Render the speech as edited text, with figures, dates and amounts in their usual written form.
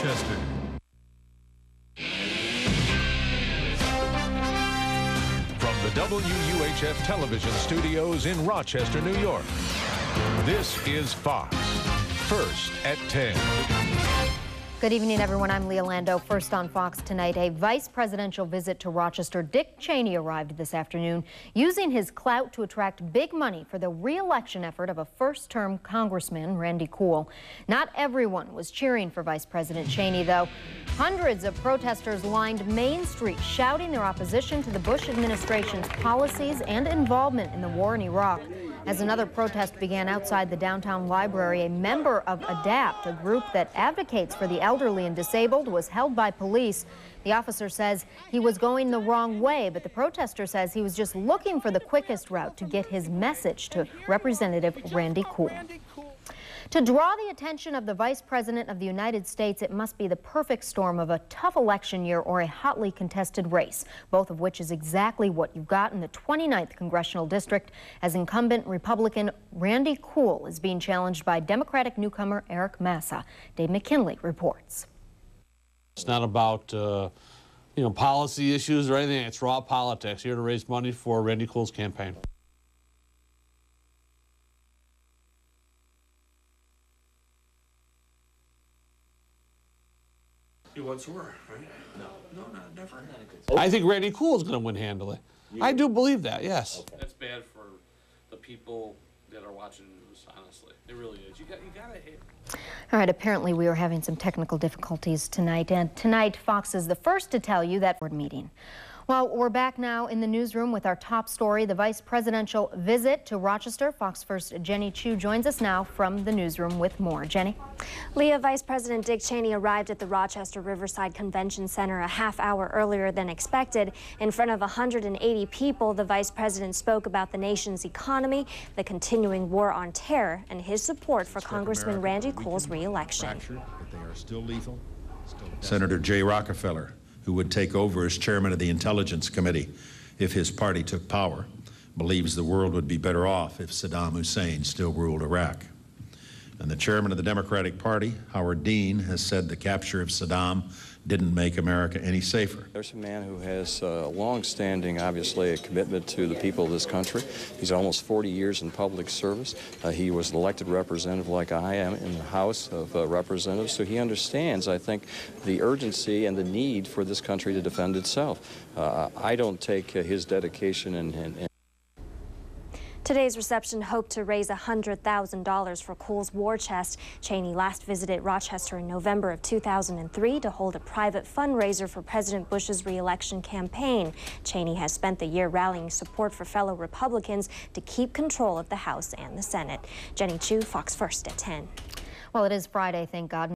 Rochester. From the WUHF television studios in Rochester, New York, this is Fox, first at 10. Good evening, everyone. I'm Leah Lando. First on Fox tonight, a vice presidential visit to Rochester. Dick Cheney arrived this afternoon, using his clout to attract big money for the re-election effort of a first-term congressman, Randy Cool. Not everyone was cheering for Vice President Cheney, though. Hundreds of protesters lined Main Street, shouting their opposition to the Bush administration's policies and involvement in the war in Iraq. As another protest began outside the downtown library, a member of ADAPT, a group that advocates for the elderly and disabled, was held by police. The officer says he was going the wrong way, but the protester says he was just looking for the quickest route to get his message to Representative Randy Cool. To draw the attention of the Vice President of the United States, it must be the perfect storm of a tough election year or a hotly contested race, both of which is exactly what you've got in the 29th Congressional District, as incumbent Republican Randy Cool is being challenged by Democratic newcomer Eric Massa. Dave McKinley reports. It's not about policy issues or anything. It's raw politics, here to raise money for Randy Cool's campaign. You once were, right? No, never. I think Randy Cool is going to win handily. I do believe that, yes. Okay. That's bad for the people that are watching the news, honestly. It really is. You gotta hate. All right, apparently we are having some technical difficulties tonight, and tonight Fox is the first to tell you that board meeting. Well, we're back now in the newsroom with our top story, the vice presidential visit to Rochester. Fox 1st Jenny Chu joins us now from the newsroom with more. Jenny? Leah, Vice President Dick Cheney arrived at the Rochester Riverside Convention Center a half hour earlier than expected. In front of 180 people, the vice president spoke about the nation's economy, the continuing war on terror, and his support for Congressman Randy Cool's re-election. They are still lethal. Senator Jay Rockefeller, who would take over as chairman of the Intelligence Committee if his party took power, believes the world would be better off if Saddam Hussein still ruled Iraq. And the chairman of the Democratic Party, Howard Dean, has said the capture of Saddam didn't make America any safer. There's a man who has long-standing, obviously, a commitment to the people of this country. He's almost 40 years in public service. He was an elected representative like I am in the House of Representatives, so he understands, I think, the urgency and the need for this country to defend itself. I don't take his dedication and Today's reception hoped to raise $100,000 for Cool's war chest. Cheney last visited Rochester in November of 2003 to hold a private fundraiser for President Bush's re-election campaign. Cheney has spent the year rallying support for fellow Republicans to keep control of the House and the Senate. Jenny Chu, Fox 1st at 10. Well, it is Friday, thank God.